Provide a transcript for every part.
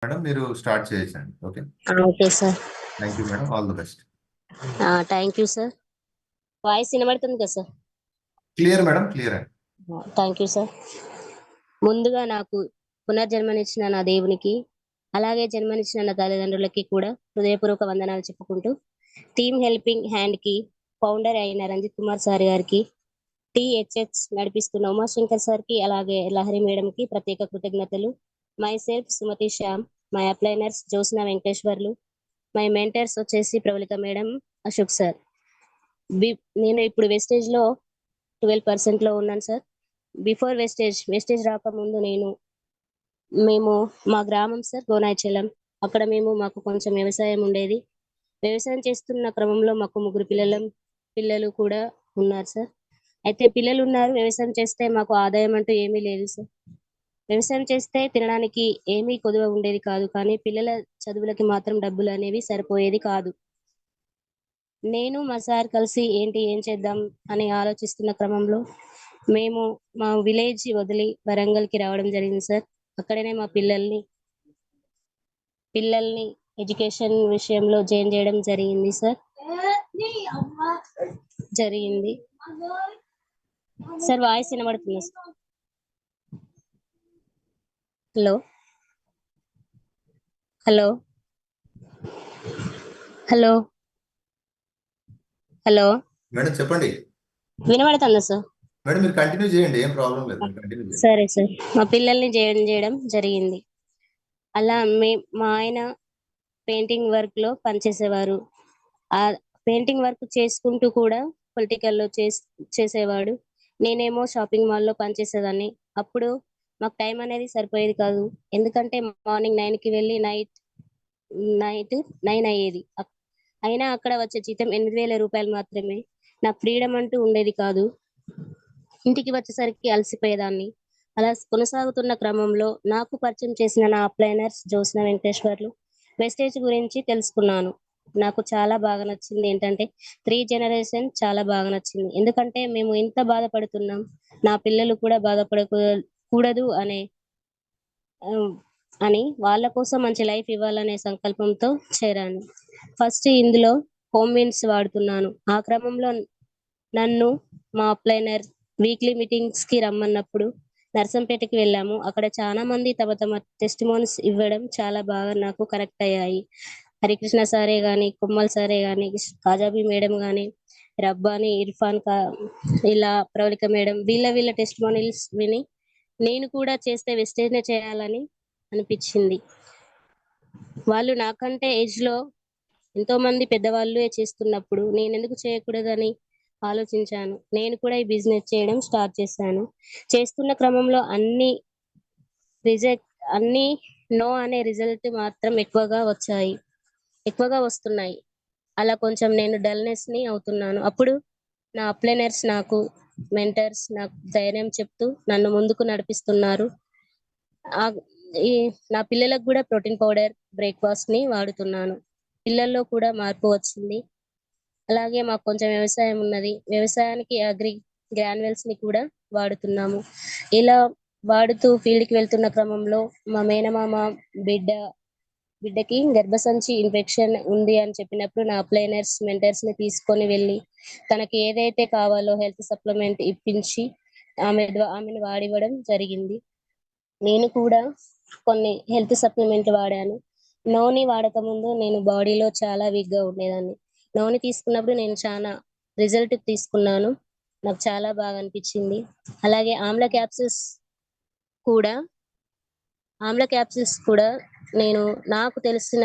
Madam మీరు start చేయొచ్చండి. Okay okay sir. Thank you madam, all the best. Thank you sir. Voice వినబడుతుంది కదా sir? Clear madam, clear అండి. Thank you sir. ముందుగా నాకు పునర్జన్మనిచ్చిన నా దేవునికి, అలాగే జన్మనిచ్చిన నా తల్లిదండ్రులకి కూడా హృదయపూర్వక వందనాలు చెప్పుకుంటూ, టీమ్ హెల్పింగ్ హ్యాండ్ కి ఫౌండర్ అయిన రంజిత్ కుమార్ సార్ గారికి, THH నడిపిస్తున్న ఉమాశంకర్ సార్ కి, అలాగే లహరి మేడం కి ప్రత్యేక కృతజ్ఞతలు. Myself Sumathi Shyam, my అప్లైనర్స్ జ్యోత్స్న వెంకటేశ్వర్లు, మై మెంటర్స్ వచ్చేసి ప్రవళిక మేడం, అశోక్ సార్. నేను ఇప్పుడు వెస్టేజ్ లో 12% లో ఉన్నాను సార్. బిఫోర్ వెస్టేజ్ రాకముందు మేము మా గ్రామం సార్ గోనాయచలం. అక్కడ మాకు కొంచెం వ్యవసాయం ఉండేది. వ్యవసాయం చేస్తున్న క్రమంలో మాకు 3 పిల్లలు కూడా ఉన్నారు సార్. అయితే పిల్లలు ఉన్నారు, వ్యవసాయం చేస్తే మాకు ఆదాయం అంటూ ఏమీ లేదు సార్. వ్యవసాయం చేస్తే తినడానికి ఏమీ కొదువ ఉండేది కాదు, కానీ పిల్లల చదువులకి మాత్రం డబ్బులు అనేవి సరిపోయేది కాదు. నేను మా సార్ కలిసి ఏం చేద్దాం అని ఆలోచిస్తున్న క్రమంలో మేము మా విలేజ్ వదిలి వరంగల్కి రావడం జరిగింది సార్. అక్కడనే మా పిల్లల్ని ఎడ్యుకేషన్ విషయంలో జాయిన్ చేయడం జరిగింది సార్. సార్ వాయిస్ వినబడుతుంది sir? Hello hello hello hello madam చెప్పండి. వినబడుతుందా సార్? మేడం మీరు కంటిన్యూ చేయండి, ఏం ప్రాబ్లం లేదు, కంటిన్యూ చేయండి. సరే సార్. మా పిల్లల్ని జాయిన్ చేయడం జరిగింది. అలా మా ఆయన పెయింటింగ్ వర్క్ లో పనిచేసేవారు. ఆ పెయింటింగ్ వర్క్ చేసుకుంటూ కూడా పొలిటికల్లో చేసేవాడు. నేనేమో షాపింగ్ మాల్లో పనిచేసేదాన్ని. అప్పుడు మాకు టైం అనేది సరిపోయేది కాదు, ఎందుకంటే మార్నింగ్ 9కి వెళ్ళి నైట్ 9 అయ్యేది. అయినా అక్కడ వచ్చే జీతం 8,000 రూపాయలు మాత్రమే. నాకు ఫ్రీడమ్ అంటూ ఉండేది కాదు. ఇంటికి వచ్చేసరికి అలసిపోయేదాన్ని. అలా కొనసాగుతున్న క్రమంలో నాకు పరిచయం చేసిన నా అప్లైనర్స్ జ్యోత్స్న వెంకటేశ్వర్లు వెస్టేజ్ గురించి తెలుసుకున్నాను. నాకు చాలా బాగా నచ్చింది ఏంటంటే 3 జనరేషన్ చాలా బాగా నచ్చింది. ఎందుకంటే మేము ఇంత బాధపడుతున్నాం, నా పిల్లలు కూడా బాధపడకూడదు అని వాళ్ళ కోసం మంచి లైఫ్ ఇవ్వాలనే సంకల్పంతో చేరాను. ఫస్ట్ ఇందులో హోమ్ మీన్స్ వాడుతున్నాను. ఆ క్రమంలో నన్ను మా అప్లైనర్ వీక్లీ మీటింగ్స్ కి రమ్మన్నప్పుడు నర్సంపేటకి వెళ్ళాము. అక్కడ చాలా మంది తమ టెస్టిమోనీస్ ఇవ్వడం చాలా బాగా నాకు కనెక్ట్ అయ్యాయి. హరికృష్ణ సారే గాని, కొమ్మల్ సారే గాని, కాజాబీ మేడం గాని, రబ్బాని, ఇర్ఫాన్ ఇలా ప్రవళిక మేడం, వీళ్ళ టెస్టిమోనీస్ విని నేను కూడా చేస్తే వెస్టేజ్ నే చేయాలని అనిపించింది. వాళ్ళు నాకంటే ఏజ్ లో ఎంతో మంది పెద్దవాళ్ళు చేస్తున్నప్పుడు నేను ఎందుకు చేయకూడదని ఆలోచించాను. నేను కూడా ఈ బిజినెస్ చేయడం స్టార్ట్ చేశాను. చేస్తున్న క్రమంలో అన్ని నో అనే రిజల్ట్ మాత్రం ఎక్కువగా వస్తున్నాయి. అలా కొంచెం నేను డల్నెస్ ని అవుతున్నాను. అప్పుడు నా అప్లైనర్స్ మెంటర్స్ నాకు ధైర్యం చెప్తూ నన్ను ముందుకు నడిపిస్తున్నారు. నా పిల్లలకు కూడా ప్రోటీన్ పౌడర్ బ్రేక్ఫాస్ట్ ని వాడుతున్నాను. పిల్లల్లో కూడా మార్పు వచ్చింది. అలాగే మాకు కొంచెం వ్యవసాయం ఉన్నది. వ్యవసాయానికి అగ్రి గ్రాన్యువల్స్ ని కూడా వాడుతున్నాము. ఇలా వాడుతూ ఫీల్డ్ కి వెళ్తున్న క్రమంలో మా మేనమామ బిడ్డకి గర్భసంచి ఇన్ఫెక్షన్ ఉంది అని చెప్పినప్పుడు నా అప్లైనర్స్ మెంటర్స్ ని తీసుకొని వెళ్ళి తనకి ఏదైతే కావాలో హెల్త్ సప్లిమెంట్ ఇప్పించి ఆమెను వాడివ్వడం జరిగింది. నేను కూడా కొన్ని హెల్త్ సప్లిమెంట్ వాడాను. నోని వాడక ముందు నేను బాడీలో చాలా వీక్ గా ఉండేదాన్ని. నోని తీసుకున్నప్పుడు నేను చాలా రిజల్ట్ తీసుకున్నాను. నాకు చాలా బాగా అనిపించింది. అలాగే ఆమ్ల క్యాప్సిల్స్ కూడా నేను నాకు తెలిసిన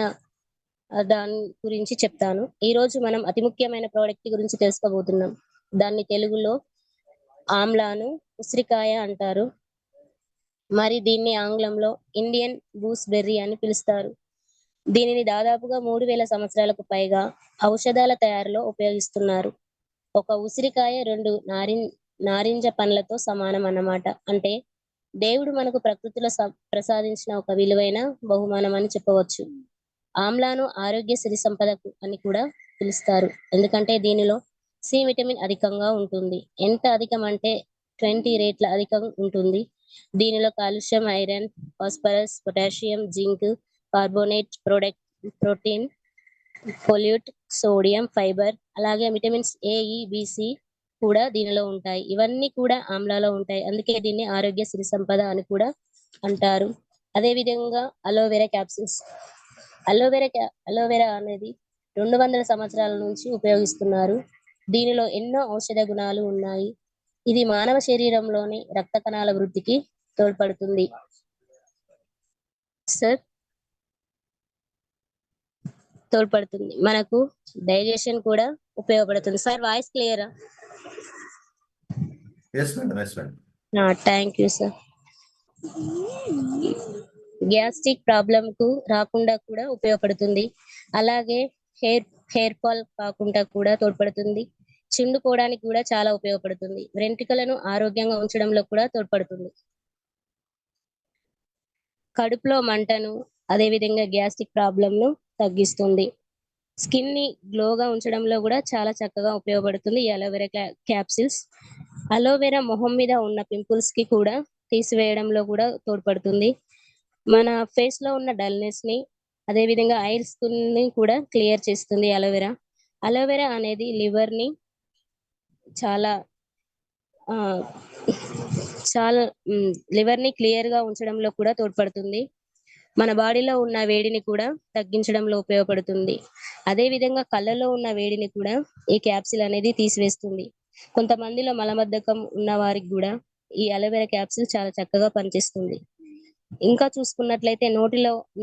దాని గురించి చెప్తాను. ఈ రోజు మనం అతి ముఖ్యమైన ప్రోడక్ట్ గురించి తెలుసుకోబోతున్నాం. దాన్ని తెలుగులో ఆమ్లాను ఉసిరికాయ అంటారు. మరి దీన్ని ఆంగ్లంలో ఇండియన్ గూస్బెర్రీ అని పిలుస్తారు. దీనిని దాదాపుగా 3,000 సంవత్సరాలకు పైగా ఔషధాల తయారీలో ఉపయోగిస్తున్నారు. ఒక ఉసిరికాయ 2 నారింజ పండ్లతో సమానం అన్నమాట. అంటే దేవుడు మనకు ప్రకృతిలో ప్రసాదించిన ఒక విలువైన బహుమానం అని చెప్పవచ్చు. ఆమ్లాను ఆరోగ్య సిరి సంపదకు అని కూడా పిలుస్తారు. ఎందుకంటే దీనిలో సి విటమిన్ అధికంగా ఉంటుంది. ఎంత అధికం అంటే 20 రేట్ల అధికం ఉంటుంది. దీనిలో calcium, iron, phosphorus, potassium, zinc, carbonate, protein, pollute, sodium, fibre, అలాగే విటమిన్స్ ఏ, ఈ, బిసి కూడా దీనిలో ఉంటాయి. ఇవన్నీ కూడా ఆమ్లాలో ఉంటాయి. అందుకే దీన్ని ఆరోగ్య సిరి సంపద అని కూడా అంటారు. అదే విధంగా అలోవెరా క్యాప్సిల్స్. అలోవెరా అనేది 200 సంవత్సరాల నుంచి ఉపయోగిస్తున్నారు. దీనిలో ఎన్నో ఔషధ గుణాలు ఉన్నాయి. ఇది మానవ శరీరంలోని రక్త కణాల వృద్ధికి తోడ్పడుతుంది. సార్, తోడ్పడుతుంది. మనకు డైజెషన్ కూడా ఉపయోగపడుతుంది. సార్, వాయిస్ క్లియరా? Yes madam, yes madam. Thank you sir. Gastric problem కు రాకుండా కూడా ఉపయోగపడుతుంది. అలాగే హెయిర్ ఫాల్ కాకుండా కూడా తోడ్పడుతుంది. చిండుకోవడానికి కూడా చాలా ఉపయోగపడుతుంది. వెంట్రుకలను ఆరోగ్యంగా ఉంచడంలో కూడా తోడ్పడుతుంది. కడుపులో మంటను, అదే విధంగా గ్యాస్ట్రిక్ ప్రాబ్లం ను తగ్గిస్తుంది. స్కిన్ ని గ్లోగా ఉంచడంలో కూడా చాలా చక్కగా ఉపయోగపడుతుంది ఈ అలోవెరా క్యాప్సిల్స్. అలోవెరా మొహం మీద ఉన్న పింపుల్స్ కి కూడా తీసివేయడంలో కూడా తోడ్పడుతుంది. మన ఫేస్ లో ఉన్న డల్నెస్ ని, అదే విధంగా ఆయిల్ స్కిన్ ని కూడా క్లియర్ చేస్తుంది అలోవెరా. అలోవెరా అనేది లివర్ ని చాలా లివర్ ని క్లియర్ గా ఉంచడంలో కూడా తోడ్పడుతుంది. మన బాడీలో ఉన్న వేడిని కూడా తగ్గించడంలో ఉపయోగపడుతుంది. అదే విధంగా కళ్ళలో ఉన్న వేడిని కూడా ఈ క్యాప్సిల్ అనేది తీసివేస్తుంది. కొంతమందిలో మలబద్ధకం ఉన్న వారికి కూడా ఈ అలోవెరా క్యాప్సిల్ చాలా చక్కగా పనిచేస్తుంది. ఇంకా చూసుకున్నట్లయితే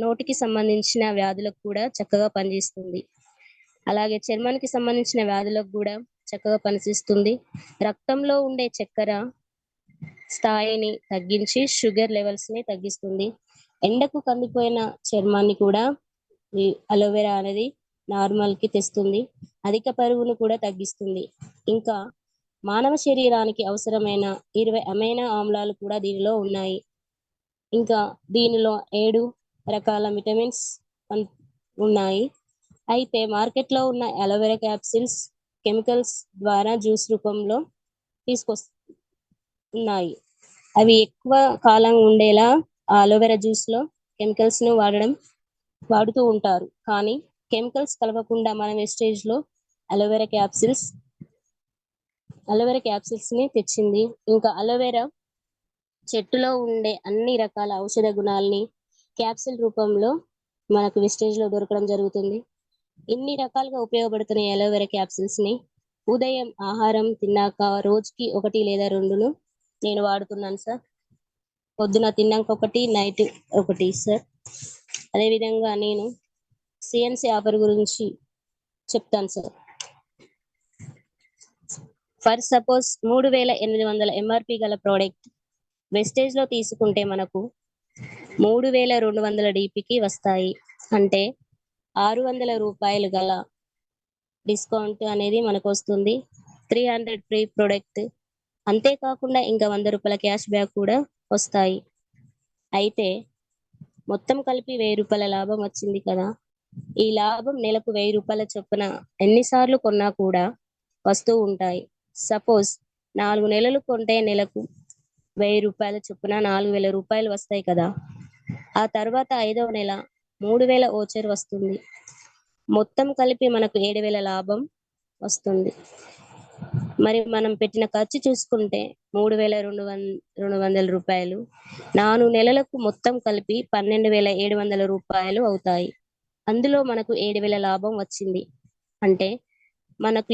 నోటికి సంబంధించిన వ్యాధులకు కూడా చక్కగా పనిచేస్తుంది. అలాగే చర్మానికి సంబంధించిన వ్యాధులకు కూడా చక్కగా పనిచేస్తుంది. రక్తంలో ఉండే చక్కెర స్థాయిని తగ్గించి షుగర్ లెవెల్స్ ని తగ్గిస్తుంది. ఎండకు కందిపోయిన చర్మాన్ని కూడా ఈ అలోవెరా అనేది నార్మల్ కి తెస్తుంది. అధిక బరువును కూడా తగ్గిస్తుంది. ఇంకా మానవ శరీరానికి అవసరమైన 20 అమైనో ఆమ్లాలు కూడా దీనిలో ఉన్నాయి. ఇంకా దీనిలో 7 రకాల విటమిన్స్ ఉన్నాయి. అయితే మార్కెట్ లో ఉన్న అలోవెరా క్యాప్సిల్స్ కెమికల్స్ ద్వారా జ్యూస్ రూపంలో ఉన్నాయి. అవి ఎక్కువ కాలం ఉండేలా ఆ అలోవెరా జ్యూస్ లో కెమికల్స్ ను వాడుతూ ఉంటారు. కానీ కెమికల్స్ కలపకుండా మన వెస్టేజ్ లో అలోవెరా క్యాప్సిల్స్ ని తెచ్చింది. ఇంకా అలోవెరా చెట్టులో ఉండే అన్ని రకాల ఔషధ గుణాలని క్యాప్సిల్ రూపంలో మనకు వెస్టేజ్ లో దొరకడం జరుగుతుంది. ఇన్ని రకాలుగా ఉపయోగపడుతున్న అలోవెరా క్యాప్సిల్స్ ని ఉదయం ఆహారం తిన్నాక రోజుకి 1 లేదా 2 నేను వాడుతున్నాను సార్. పొద్దున తిన్నాక 1, నైట్ 1 సార్. అదే విధంగా నేను CNC ఆఫర్ గురించి చెప్తాను సార్. ఫర్ సపోజ్ 3800 MRP గల ప్రోడక్ట్ వెస్టేజ్ లో తీసుకుంటే మనకు 3200 DPకి వస్తాయి. అంటే 600 రూపాయలు గల డిస్కౌంట్ అనేది మనకు వస్తుంది. 300 ఫ్రీ ప్రోడక్ట్, అంతేకాకుండా ఇంకా 100 రూపాయల క్యాష్ బ్యాక్ కూడా వస్తాయి. అయితే మొత్తం కలిపి 1000 రూపాయల లాభం వచ్చింది కదా. ఈ లాభం నెలకు 1000 రూపాయల చొప్పున ఎన్నిసార్లు కొన్నా కూడా వస్తూ ఉంటాయి. సపోజ్ 4 నెలలు కొంటే నెలకు 1000 రూపాయల చొప్పున 4000 రూపాయలు వస్తాయి కదా. ఆ తర్వాత 5వ నెల 3000 ఓచర్ వస్తుంది. మొత్తం కలిపి మనకు 7000 లాభం వస్తుంది. మరి మనం పెట్టిన ఖర్చు చూసుకుంటే 3200 రూపాయలు 4 నెలలకు మొత్తం కలిపి 12700 రూపాయలు అవుతాయి. అందులో మనకు 7000 లాభం వచ్చింది. అంటే మనకు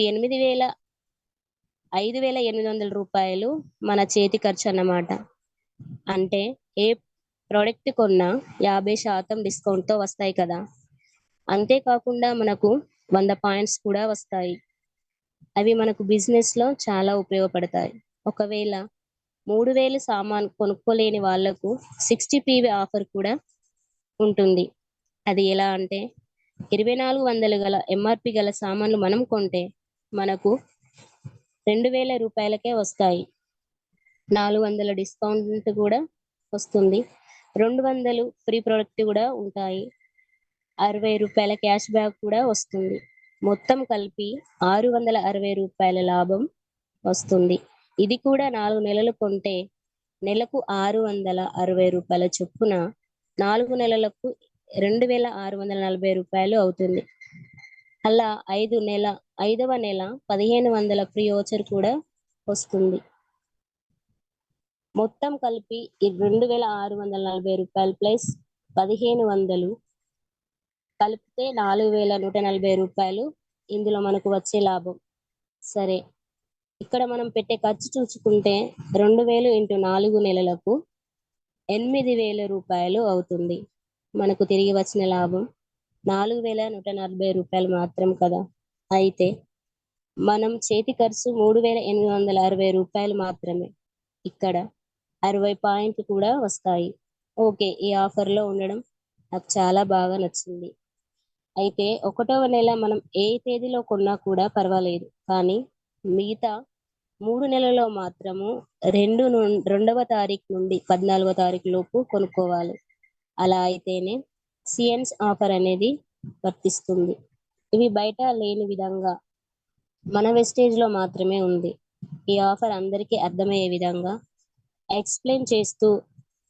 5800 రూపాయలు మన చేతి ఖర్చు అన్నమాట. అంటే ఏ ప్రోడక్ట్ కొన్నా 50% డిస్కౌంట్ తో వస్తాయి కదా. అంతేకాకుండా మనకు 100 పాయింట్స్ కూడా వస్తాయి. అవి మనకు బిజినెస్ లో చాలా ఉపయోగపడతాయి. ఒకవేళ 3000 సామాన్ కొనుక్కోలేని వాళ్లకు 60 PV ఆఫర్ కూడా ఉంటుంది. అది ఎలా అంటే 2400 గల MRP గల సామాన్లు మనం కొంటే మనకు 2000 రూపాయలకే వస్తాయి. 400 డిస్కౌంట్ కూడా వస్తుంది. 200 ఫ్రీ ప్రోడక్ట్ కూడా ఉంటాయి. 60 రూపాయల క్యాష్ బ్యాక్ కూడా వస్తుంది. మొత్తం కలిపి 660 రూపాయల లాభం వస్తుంది. ఇది కూడా 4 నెలలు కొంటే నెలకు 660 రూపాయల చొప్పున 4 నెలలకు 2,640 రూపాయలు అవుతుంది. అలా 5వ నెల 1,500 ఫ్రీ ఓచర్ కూడా వస్తుంది. మొత్తం కలిపి ఈ 2,640 రూపాయలు ప్లస్ 1,500 కలిపితే 4,140 రూపాయలు ఇందులో మనకు వచ్చే లాభం. సరే, ఇక్కడ మనం పెట్టే ఖర్చు చూసుకుంటే 2,000 ఇంటూ 4 నెలలకు 8,000 రూపాయలు అవుతుంది. మనకు తిరిగి వచ్చిన లాభం 4,140 రూపాయలు మాత్రం కదా. అయితే మనం చేతి ఖర్చు 3,860 రూపాయలు మాత్రమే. ఇక్కడ 60 పాయింట్లు కూడా వస్తాయి. ఓకే, ఈ ఆఫర్లో ఉండడం నాకు చాలా బాగా నచ్చింది. అయితే 1వ నెల మనం ఏ తేదీలో కొన్నా కూడా పర్వాలేదు, కానీ మిగతా 3 నెలల్లో మాత్రము 2వ తారీఖు నుండి 14వ తారీఖు లోపు కొనుక్కోవాలి. అలా అయితేనే సిఎన్స్ ఆఫర్ అనేది వర్తిస్తుంది. ఇవి బయట లేని విధంగా మన వెస్టేజ్ లో మాత్రమే ఉంది. ఈ ఆఫర్ అందరికీ అర్థమయ్యే విధంగా ఎక్స్ప్లెయిన్ చేస్తూ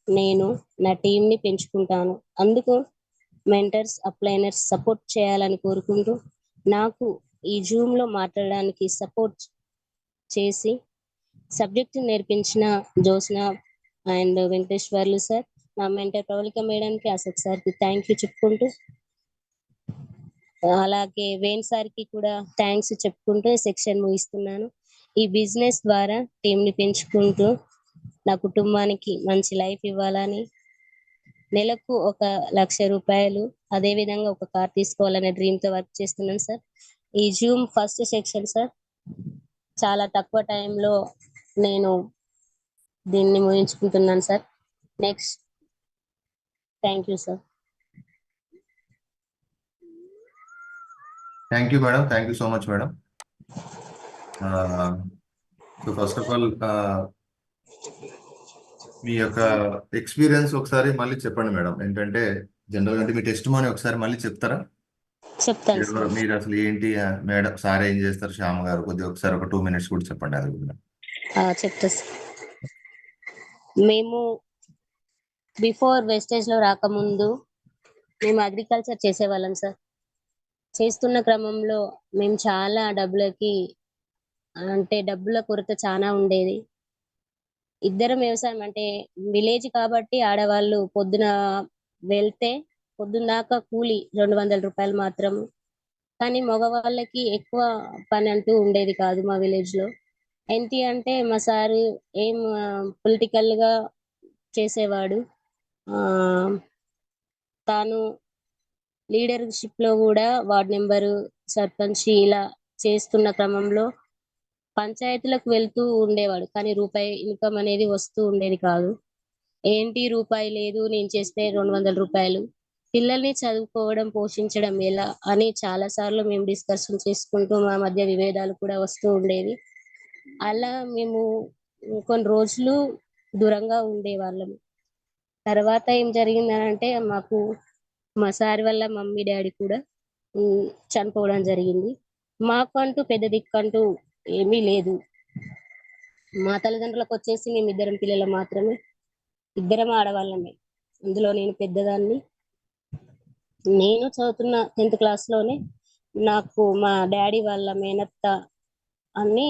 నేను నా టీంని పెంచుకుంటాను. అందుకు మెంటర్స్, అప్లైనర్స్ సపోర్ట్ చేయాలని కోరుకుంటూ, నాకు ఈ జూమ్ లో మాట్లాడడానికి సపోర్ట్ చేసి సబ్జెక్ట్ నేర్పించిన జోస్న అండ్ వెంకటేశ్వర్లు సార్, నా మెంటర్ ప్రవళిక మేడంకి, అశోక్ సార్కి థ్యాంక్ యూ చెప్పుకుంటూ, అలాగే వేణ్ సార్కి కూడా థ్యాంక్స్ చెప్పుకుంటూ సెక్షన్ ముగిస్తున్నాను. ఈ బిజినెస్ ద్వారా టీంని పెంచుకుంటూ నా కుటుంబానికి మంచి లైఫ్ ఇవ్వాలని, నెలకు 1,00,000 రూపాయలు, అదే విధంగా ఒక కార్ తీసుకోవాలనే డ్రీమ్ తో వర్క్ చేస్తున్నాను సార్. ఈ జూమ్ ఫస్ట్ సెక్షన్ సార్, చాలా తక్కువ టైంలో నేను దీన్ని ముగించుకుంటున్నాను sir. Next, thank you sir. Thank you madam, thank you so much madam. So first of all మీ యొక్క ఎక్స్పీరియన్స్ ఒకసారి మళ్ళీ చెప్పండి మేడం. ఏంటంటే జనరల్ అంటే మీ టెస్ట్ మనీ ఒకసారి మళ్ళీ చెప్తారా? చెప్తాను సార్. మీరు అసలు ఏంటి మేడం, సార్ ఏం చేస్తారు, శ్యామ గారు, కొద్దిగా ఒకసారి ఒక 2 minutes కూడా చెప్పండి అది కూడా. చెప్తా సార్. మేము బిఫోర్ వెస్టేజ్ లో రాకముందు మేము అగ్రికల్చర్ చేసేవాళ్ళం సార్. చేస్తున్న క్రమంలో మేము చాలా డబ్బుల కొరత చాలా ఉండేది. ఇద్దరం వ్యవసాయం అంటే విలేజ్ కాబట్టి ఆడవాళ్ళు పొద్దున వెళ్తే పొద్దున్న దాకా కూలి 200 రూపాయలు మాత్రం. కానీ మగవాళ్ళకి ఎక్కువ పని అంటూ ఉండేది కాదు మా విలేజ్ లో. ఏంటి అంటే మా సారు ఏం పొలిటికల్ గా చేసేవాడు. తాను లీడర్షిప్ లో కూడా వార్డ్ నెంబరు, సర్పంచ్ ఇలా చేస్తున్న క్రమంలో పంచాయతీలకు వెళ్తూ ఉండేవాడు. కానీ రూపాయి ఇన్కమ్ అనేది వస్తూ ఉండేది కాదు. ఏంటి రూపాయి లేదు, నేను చేస్తే 200 రూపాయలు, పిల్లల్ని చదువుకోవడం పోషించడం ఎలా అని చాలా సార్లు మేము డిస్కషన్ చేసుకుంటూ మా మధ్య విభేదాలు కూడా వస్తూ ఉండేవి. అలా మేము కొన్ని రోజులు దూరంగా ఉండేవాళ్ళం. తర్వాత ఏం జరిగిందనంటే మాకు మా సార్ వల్ల మమ్మీ డాడీ కూడా చనిపోవడం జరిగింది. మాకంటూ పెద్ద దిక్కంటూ ఏమీ లేదు. మా తల్లిదండ్రులకు వచ్చేసి మేము ఇద్దరం పిల్లలు మాత్రమే, ఇద్దరం ఆడవాళ్ళమే. అందులో నేను పెద్దదాన్ని. నేను చదువుతున్న 10th క్లాస్లోనే నాకు మా డాడీ వాళ్ళ మేనత్త అన్ని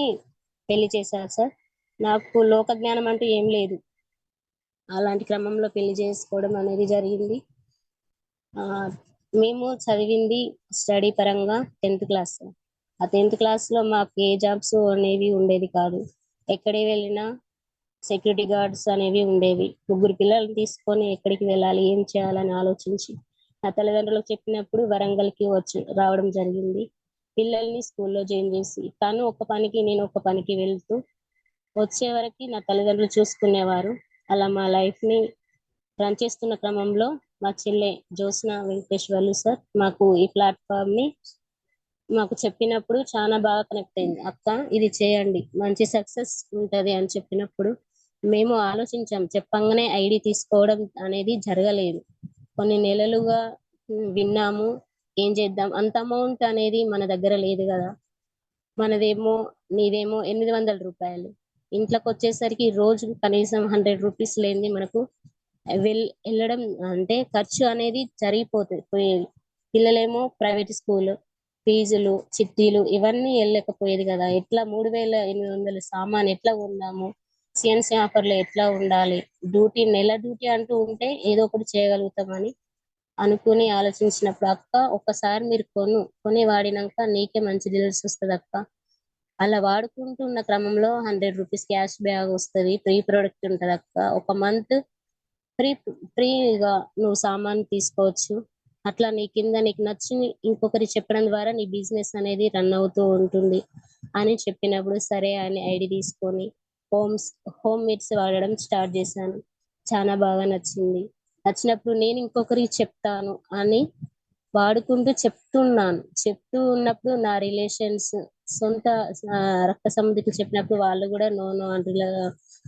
పెళ్లి చేశారు సార్. నాకు లోక జ్ఞానం అంటూ ఏం లేదు. అలాంటి క్రమంలో పెళ్లి చేసుకోవడం అనేది జరిగింది. మేము చదివింది స్టడీ పరంగా 10th క్లాస్. ఆ 10th క్లాస్లో మాకు ఏ జాబ్స్ అనేవి ఉండేది కాదు. ఎక్కడికి వెళ్ళినా సెక్యూరిటీ గార్డ్స్ అనేవి ఉండేవి. 3 పిల్లల్ని తీసుకొని ఎక్కడికి వెళ్ళాలి, ఏం చేయాలని ఆలోచించి నా తల్లిదండ్రులకు చెప్పినప్పుడు వరంగల్కి రావడం జరిగింది. పిల్లల్ని స్కూల్లో జాయిన్ చేసి తను ఒక పనికి నేను ఒక పనికి వెళ్తూ వచ్చే వరకు నా తల్లిదండ్రులు చూసుకునేవారు. అలా మా లైఫ్ ని రన్ చేస్తున్న క్రమంలో మా చెల్లె జోస్న వెంకటేశ్వర్లు సార్ మాకు ఈ ప్లాట్ఫామ్ ని మాకు చెప్పినప్పుడు చాలా బాగా కనెక్ట్ అయింది. అక్క ఇది చేయండి, మంచి సక్సెస్ ఉంటది అని చెప్పినప్పుడు మేము ఆలోచించాం. చెప్పంగానే ఐడి తీసుకోవడం అనేది జరగలేదు. కొన్ని నెలలుగా విన్నాము, ఏం చేద్దాం, అంత అమౌంట్ అనేది మన దగ్గర లేదు కదా. నీదేమో 800 రూపాయలు, ఇంట్లోకి వచ్చేసరికి రోజు కనీసం 100 రూపీస్ లేనిది మనకు వెళ్ళడం అంటే ఖర్చు అనేది జరిగిపోతుంది పోయేది. పిల్లలేమో ప్రైవేట్ స్కూల్ ఫీజులు చిట్టీలు ఇవన్నీ వెళ్ళలేకపోయేది కదా. ఎట్లా 3,800 సామాన్ ఎట్లా కొందాము, సిఎన్సీ ఆఫర్లో ఎట్లా ఉండాలి, నెల డ్యూటీ అంటూ ఉంటే ఏదో ఒకటి చేయగలుగుతామని అనుకుని ఆలోచించినప్పుడు, అక్క ఒక్కసారి మీరు కొని వాడినాక నీకే మంచి రిజల్ట్స్ వస్తుంది అక్క. అలా వాడుకుంటున్న క్రమంలో 100 రూపీస్ క్యాష్ బ్యాగ్ వస్తుంది, ఫ్రీ ప్రోడక్ట్ ఉంటుంది అక్క. ఒక మంత్ ఫ్రీ ఫ్రీగా నువ్వు సామాన్ తీసుకోవచ్చు. అట్లా నీ కింద నీకు నచ్చి ఇంకొకరి చెప్పడం ద్వారా నీ బిజినెస్ అనేది రన్ అవుతూ ఉంటుంది అని చెప్పినప్పుడు సరే అని ఐడి తీసుకొని హోమ్ మేడ్స్ వాడడం స్టార్ట్ చేశాను. చాలా బాగా నచ్చింది. నచ్చినప్పుడు నేను ఇంకొకరికి చెప్తాను అని వాడుకుంటూ చెప్తూ ఉన్నప్పుడు నా రిలేషన్స్ సొంత రక్త సంబంధికులు చెప్పినప్పుడు వాళ్ళు కూడా నో నో అంటూ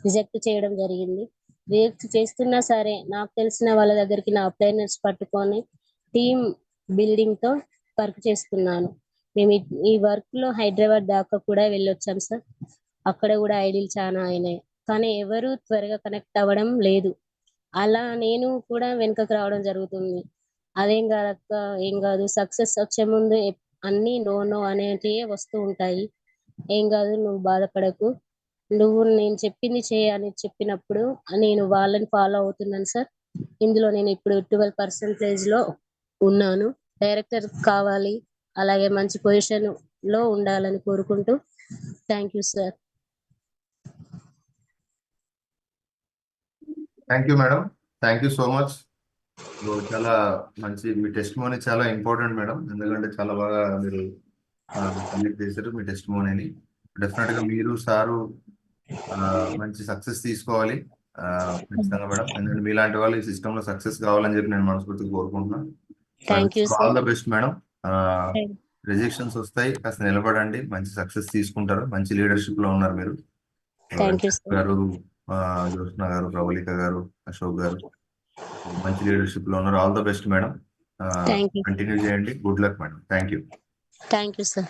రిజెక్ట్ చేయడం జరిగింది. రిజెక్ట్ చేస్తున్నా సరే నాకు తెలిసిన వాళ్ళ దగ్గరికి నా అప్లైనర్స్ పట్టుకొని టీమ్ బిల్డింగ్ తో వర్క్ చేస్తున్నాను. మేము ఈ వర్క్ లో హైదరాబాద్ దాకా కూడా వెళ్ళొచ్చాం సార్. అక్కడ కూడా ఐడీలు చాలా అయినాయి, కానీ ఎవరు త్వరగా కనెక్ట్ అవ్వడం లేదు. అలా నేను కూడా వెనుకకు రావడం జరుగుతుంది. అదేం కాదక్క, ఏం కాదు, సక్సెస్ వచ్చే ముందు అన్ని నో నో అనేటివి వస్తూ ఉంటాయి, ఏం కాదు నువ్వు బాధపడకు, నువ్వు నేను చెప్పింది చేయని చెప్పినప్పుడు నేను వాళ్ళని ఫాలో అవుతున్నాను సార్. ఇందులో నేను ఇప్పుడు 12% లో ఉన్నాను. డైరెక్టర్ కావాలి, అలాగే మంచి పొజిషన్ లో ఉండాలని కోరుకుంటూ thank you sir. Thank you madam, thank you so much. చాలా మంచి మీ టెస్ట్ మోనీ చాలా ఇంపార్టెంట్ మేడం, ఎందుకంటే చాలా బాగా మీరు కండక్ట్ చేశారు మీ టెస్ట్ మోనీని. డెఫినెట్ గా మీరు సారు మంచి సక్సెస్ తీసుకోవాలి ఖచ్చితంగా మేడం, ఎందుకంటే మీలాంటి వాళ్ళు ఈ సిస్టమ్ లో సక్సెస్ కావాలని చెప్పి నేను మనస్ఫూర్తిగా కోరుకుంటున్నాను. Thank you all sir. The best madam. Rejections వస్తాయి, కాస్త నిలబడండి, మంచి సక్సెస్ తీసుకుంటారు, మంచి లీడర్షిప్ లో ఉన్నారు మీరు. Thank you sir. గారు, జ్యోత్స్న గారు, ప్రబలిక గారు, అశోక్ గారు మంచి లీడర్షిప్ లో ఉన్నారు. All the best madam, thank you. Continue చేయండి. Good luck madam. Thank you. Thank you sir.